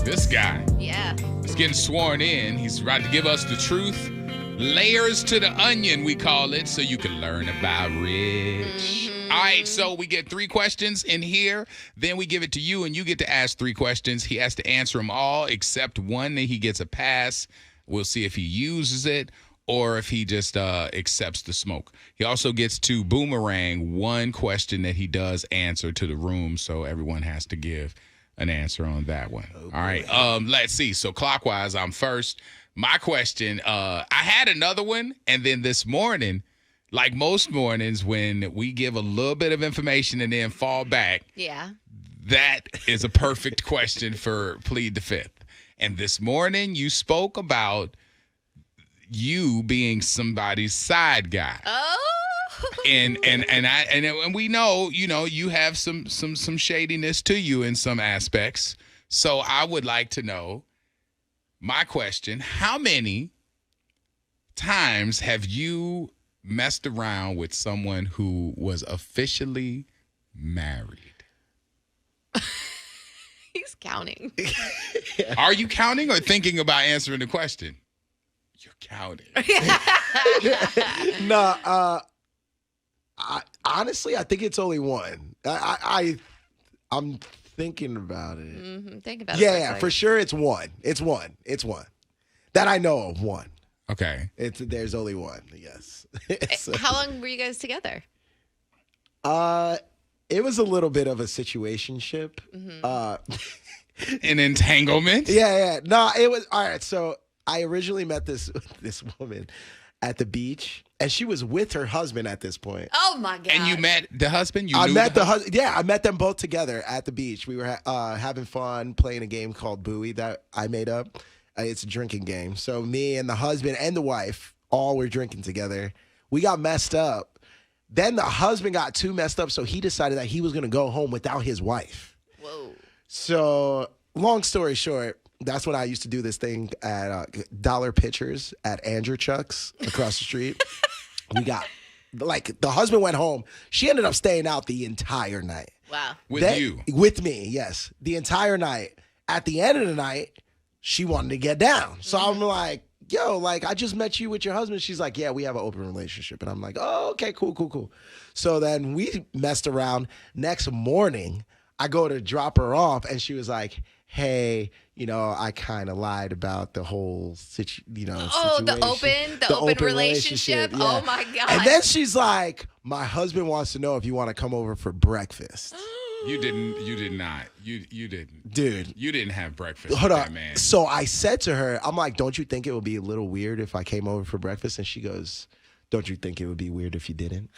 This guy. Yeah. He's getting sworn in. He's about to give us the truth. Layers to the onion, we call it, so you can learn about Rich. All right, so we get 3 questions in here. Then we give it to you, and you get to ask 3 questions. He has to answer them all except one that he gets a pass. We'll see if he uses it or if he just accepts the smoke. He also gets to boomerang one question that he does answer to the room, so everyone has to give an answer on that one. All right, let's see. So clockwise, I'm first. My question, I had another one, and then this morning, like most mornings when we give a little bit of information and then fall back, that is a perfect question for Plead the Fifth. And this morning, you spoke about you being somebody's side guy. Oh. And we know, you have some shadiness to you in some aspects. So I would like to know, my question, how many times have you messed around with someone who was officially married? He's counting. Are you counting or thinking about answering the question? You're counting. No, honestly, I think it's only one. I'm thinking about it. Mm-hmm. Think about it. Yeah, for sure it's one. It's one. That I know of, one. Okay. There's only one, yes. So, how long were you guys together? it was a little bit of a situationship. An entanglement? Yeah. No, it was, all right, so I originally met this woman at the beach, and she was with her husband at this point. Oh, my God. And you met the husband? I met the husband. Yeah, I met them both together at the beach. We were having fun playing a game called Buoy that I made up. It's a drinking game. So me and the husband and the wife all were drinking together. We got messed up. Then the husband got too messed up, so he decided that he was going to go home without his wife. Whoa. So long story short, that's when I used to do this thing at Dollar Pitchers at Andrew Chuck's across the street. We got, the husband went home. She ended up staying out the entire night. Wow. With you? With me, yes. The entire night. At the end of the night, she wanted to get down. So I'm like, yo, I just met you with your husband. She's like, yeah, we have an open relationship. And I'm like, oh, okay, cool. So then we messed around. Next morning, I go to drop her off, and she was like, hey, I kind of lied about the whole situation. Oh, the open relationship? Yeah. Oh, my God. And then she's like, my husband wants to know if you want to come over for breakfast. You did not. You didn't. Dude. You didn't have breakfast Hold with on. that man. So I said to her, I'm like, don't you think it would be a little weird if I came over for breakfast? And she goes, don't you think it would be weird if you didn't?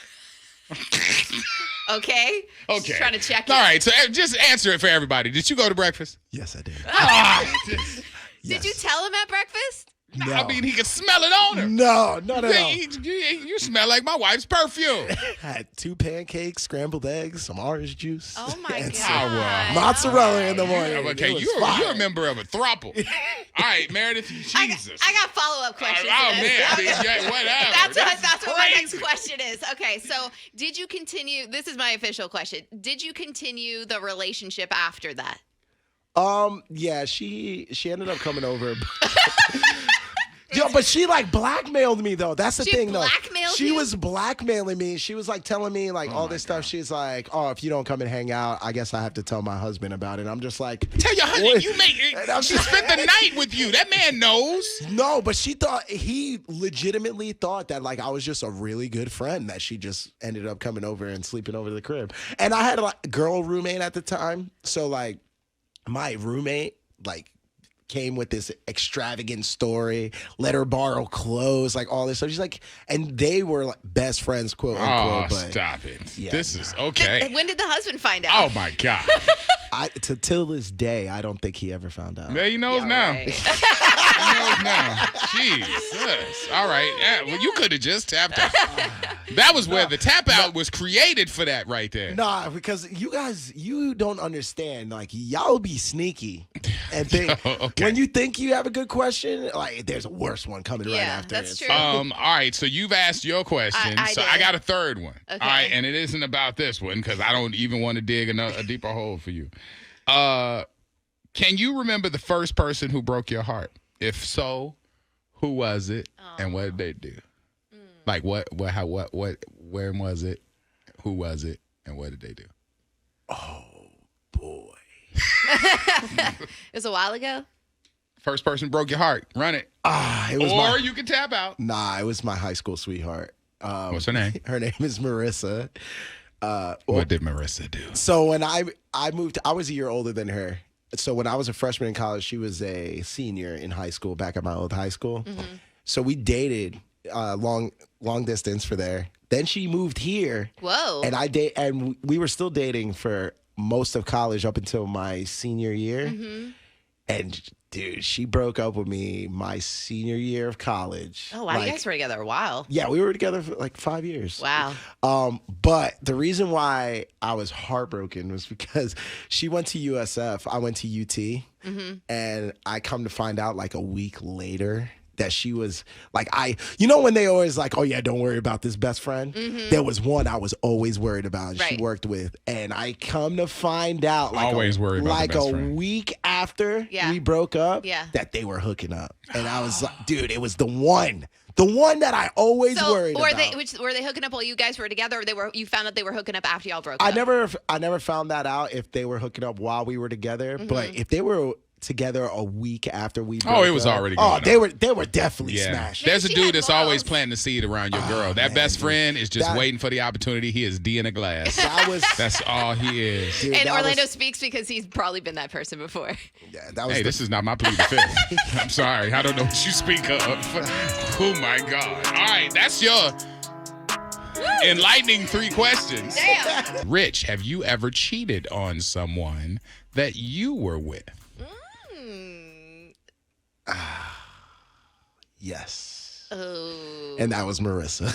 Okay. Okay. Just trying to check it. All right, so just answer it for everybody. Did you go to breakfast? Yes, I did. Did you tell him at breakfast? No. I mean, he could smell it on her. No. You smell like my wife's perfume. Had 2 pancakes, scrambled eggs, some orange juice. Oh, my and God. some mozzarella in the morning. Okay, It was you're fire. a member of a throuple. All right, Meredith, Jesus. I got follow-up questions. Oh, to this. man. I mean, yeah, whatever. That's what my next crazy. question is. Okay, so did you continue? This is my official question. Did you continue the relationship after that? Yeah, she ended up coming over. Yo, but she blackmailed me though. That's the thing though. She was blackmailing me. She was telling me all this stuff. She's like, oh, if you don't come and hang out, I guess I have to tell my husband about it. I'm just like, Tell your husband she spent the night with you. That man knows. no, but he legitimately thought that I was just a really good friend that she just ended up coming over and sleeping over the crib. And I had a girl roommate at the time. So my roommate came with this extravagant story, let her borrow clothes, all this stuff. She's like, and they were best friends, quote unquote. Oh, stop it. Yeah, this is okay. When did the husband find out? Oh, my God. Till this day, I don't think he ever found out. There he knows now. Right. He knows now. Jesus. All right. Yeah, well, you could have just tapped out. That was where the tap out was created for that right there. Nah, because you guys, you don't understand. Y'all be sneaky and think Okay. when you think you have a good question, there's a worse one coming right after. That's true. All right, so you've asked your question. I So did. I got a third one. Okay. All right, and it isn't about this one because I don't even want to dig a deeper hole for you. Can you remember the first person who broke your heart? If so, who was it, and what did they do? Like what, when was it? Who was it, and what did they do? Oh boy. It was a while ago. First person broke your heart. Run it. It was Or you can tap out. Nah, it was my high school sweetheart. What's her name? Her name is Marissa. What did Marissa do? So when I moved, I was a year older than her. So when I was a freshman in college, she was a senior in high school back at my old high school. So we dated long distance for there. Then she moved here. Whoa. And we were still dating for most of college up until my senior year. And dude, she broke up with me my senior year of college. Oh, wow. You guys were together a while. Yeah, we were together for like 5 years. Wow. But the reason why I was heartbroken was because she went to USF, I went to UT, and I come to find out like a week later that she was like, when they always like, oh yeah, don't worry about this best friend. There was one I was always worried about and she worked with. And I come to find out like always worried about like the best a friend. week after we broke up that they were hooking up. And I was like, dude, it was the one that I always worried about. Were they hooking up while you guys were together, or you found out they were hooking up after y'all broke up? I never found that out if they were hooking up while we were together. But if they were together a week after we broke it was up, already going they were definitely smashing. There's a She dude had that's balls. always planting the seed around your girl. That best friend is just waiting for the opportunity. He is D in a glass. That's all he is. Dude, And Orlando speaks because he's probably been that person before. Yeah, that was Hey, this is not my plea the fifth. I'm sorry. I don't know what you speak of. Oh, my God. All right, that's your enlightening 3 questions. Damn. Rich, have you ever cheated on someone that you were with? Yes. Oh. And that was Marissa. Rich!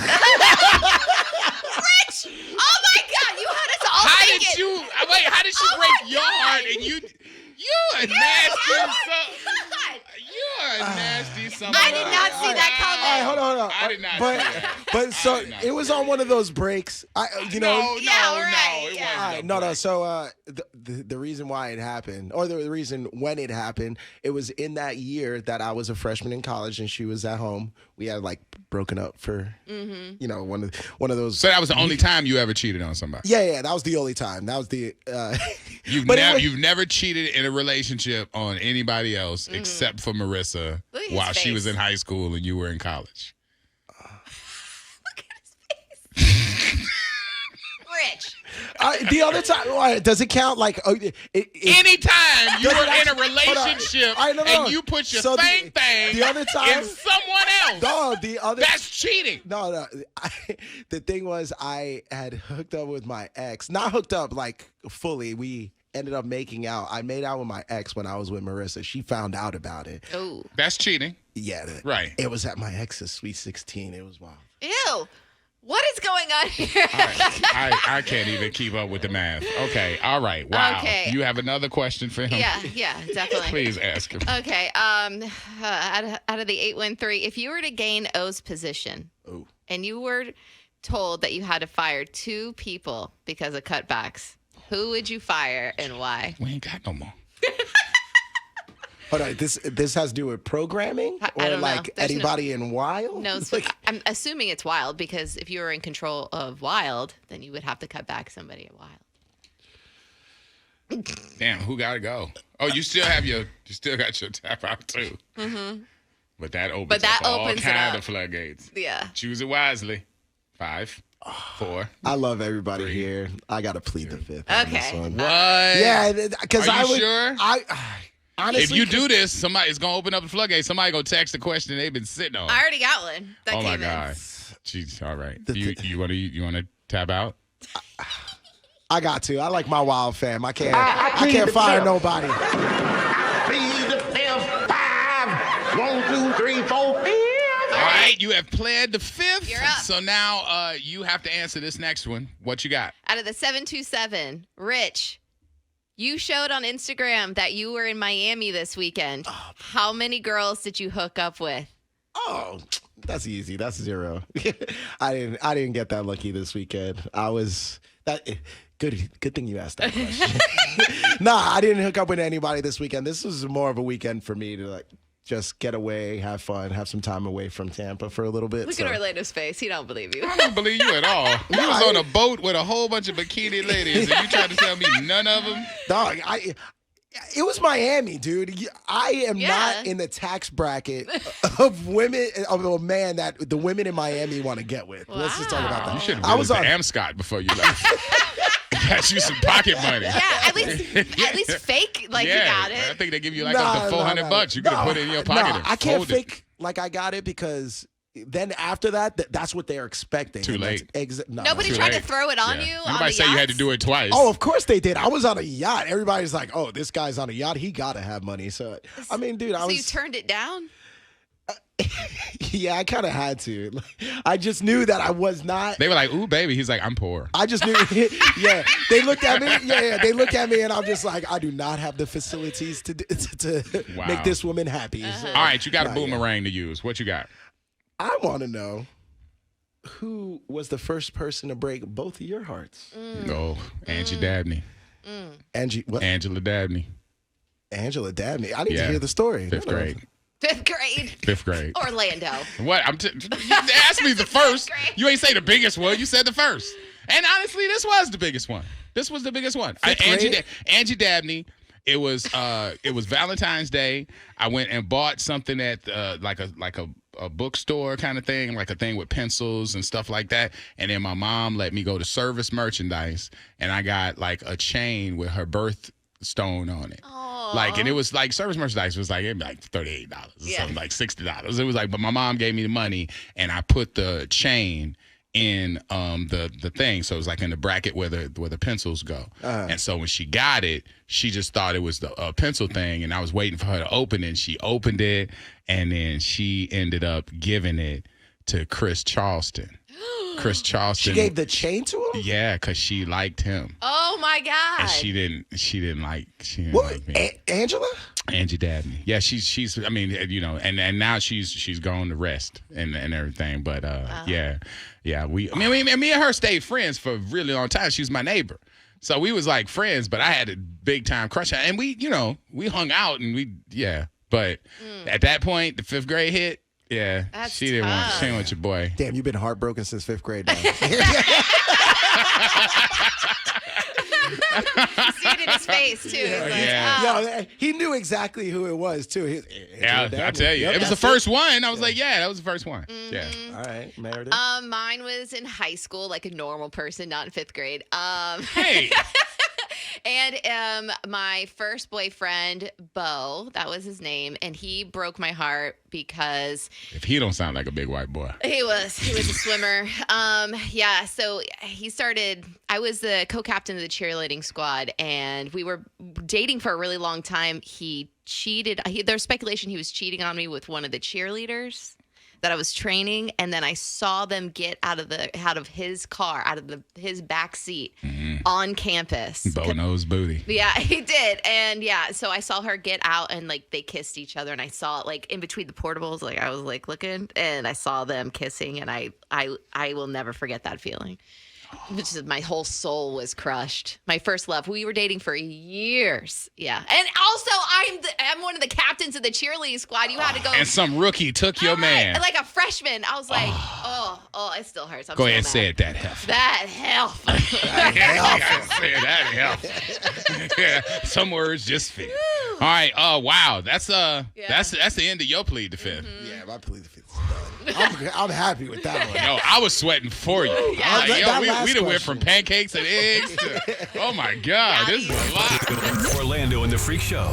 Oh my God! You had us all How thinking. did you? Wait, how did she Oh break my your God. heart and you? You a nasty Oh son. God. You're a nasty son. I did not see that coming. All right, hold on. I did not But, see that. but so did not it was see on one of those breaks. No, Yeah, right, it yeah. wasn't. All right, no. So the reason why it happened, or the reason when it happened, it was in that year that I was a freshman in college and she was at home. We had like broken up for, one of those. So that was the only time you ever cheated on somebody. Yeah, that was the only time. That was the. You've never cheated in a relationship on anybody else except for Marissa Look at his while she face. was in high school and you were in college. Look at his face. Rich. The other time, all right, does it count? Like, Anytime you Does were it in a actually- hold on. relationship All right, no. and you put your So thing the other time, in someone else, no, the other. that's cheating. No. The thing was, I had hooked up with my ex. Not hooked up like fully. We ended up making out. I made out with my ex when I was with Marissa. She found out about it. Oh. That's cheating. Yeah, Right. It was at my ex's sweet 16. It was wild. Ew. What is going on here? I can't even keep up with the math. Okay. All right. Wow. Okay. You have another question for him? Yeah, definitely. Please ask him. Okay. Out of the 813, if you were to gain O's position Ooh. and you were told that you had to fire 2 people because of cutbacks, who would you fire and why? We ain't got no more. Hold on. This has to do with programming I or don't know. like There's anybody in Wild? No, so Like, I'm assuming it's Wild because if you were in control of Wild, then you would have to cut back somebody at Wild. Damn, who gotta go? Oh, you still got your tap out too. Mm-hmm. But that opens up all opens it kind up. of floodgates. Yeah. Choose it wisely. 5, 4. I love everybody 3. here. I got to plead the fifth. On this Okay. one. What? Yeah, because Are I you would. sure? Honestly, If you do this, somebody's gonna open up the floodgates. Somebody gonna text the question they've been sitting on. I already got one. That Oh came my in. God. Jeez. All right. You wanna tap out? I got to. I like my Wild fam. I can't fire nobody. Plead the fifth. 5, 1, 2, 3, 4. All right, you have pled the 5th. You're up. So now you have to answer this next one. What you got? Out of the 727, Rich, you showed on Instagram that you were in Miami this weekend. How many girls did you hook up with? Oh, that's easy. That's 0. I didn't get that lucky this weekend. I was that good thing you asked that question. Nah, I didn't hook up with anybody this weekend. This was more of a weekend for me to like just get away, have fun, have some time away from Tampa for a little bit. Look at Orlando's face. He don't believe you. I don't believe you at all. You was on a boat with a whole bunch of bikini ladies, and you tried to tell me none of them? Dog, it was Miami, dude. I am Yeah. not in the tax bracket of women, of a man that the women in Miami want to get with. Let's just talk about that. You should have I was to on. Amscot before you left. Got you some pocket money. Yeah, at least fake like you got it. I think they give you like up to $400. You could have put it in your pocket. And I can't fold it. fake like I got it because then after that, that's what they're expecting. Too late. Nobody Too tried late. to throw it on Yeah. you. Nobody on the say you had to yachts? do it twice. Oh, of course they did. I was on a yacht. Everybody's like, "Oh, this guy's on a yacht. He got to have money." So, I mean, dude, So you turned it down? yeah, I kind of had to. I just knew that I was not. They were like, "Ooh, baby." He's like, "I'm poor." I just knew. Yeah, they looked at me. Yeah, they looked at me, and I'm just like, I do not have the facilities to Wow. make this woman happy. So, All right, you got a not yet. boomerang to use. What you got? I want to know who was the first person to break both of your hearts. Oh, Angie Dabney. Angie, what? Angela Dabney. Angela Dabney. I need Yeah. to hear the story. Fifth grade. 5th grade. Fifth grade. Orlando. What? You asked me the first. grade. You ain't say the biggest one. You said the first. And honestly, this was the biggest one. This was the biggest one. Angie Dabney. It was Valentine's Day. I went and bought something at like a bookstore kind of thing, like a thing with pencils and stuff like that. And then my mom let me go to Service Merchandise, and I got like a chain with her birthstone on it. Like, and it was like Service Merchandise was like, it'd be like $38 or something, like $60. It was like, but my mom gave me the money, and I put the chain in the thing, so it was like in the bracket where the pencils go. And so when she got it, she just thought it was the pencil thing, and I was waiting for her to open it. And she opened it, and then she ended up giving it to Chris Charleston. Chris Charleston. She gave the chain to him? Yeah, because she liked him. Oh my God. And she didn't like What? me. Angela? Angie Dabney. Yeah, she's I mean, you know, and now she's gone to rest and everything. But yeah. Me and her stayed friends for a really long time. She was my neighbor. So we was like friends, but I had a big time crush on her. And we hung out and but at that point, the 5th grade hit. Yeah, That's she didn't want your boy. Damn, you've been heartbroken since 5th grade now. See it in his face, too. He's like, Yeah. Yo, he knew exactly who it was, too. Yeah, I tell you, it was the first one. I was like, yeah, that was the first one. Yeah. All right, Meredith. Mine was in high school, like a normal person, not in 5th grade. Hey. And my first boyfriend, Bo, that was his name, and he broke my heart because If he don't sound like a big white boy. he was a swimmer. So I was the co-captain of the cheerleading squad, and we were dating for a really long time. He cheated. There's speculation he was cheating on me with one of the cheerleaders that I was training, and then I saw them get out of his car, his back seat on campus. Bo knows booty. Yeah, he did. And so I saw her get out, and like they kissed each other, and I saw it like in between the portables, like I was like looking, and I saw them kissing, and I will never forget that feeling. My whole soul was crushed. My first love. We were dating for years. Yeah. And also, I'm one of the captains of the cheerleading squad. You had to go. And some rookie took your man. Like a freshman. I was like, it still hurts. I'm Go so ahead and mad. say it, that heifer. That help. Say that heifer. Yeah, some words just fit. All right. Wow. That's the end of your plead the fifth. Yeah, my plead the 5th is done. I'm happy with that one. Yo, I was sweating for you. Yeah, We done went from pancakes and eggs to, oh my God, this is a lot. Orlando and the Freak Show.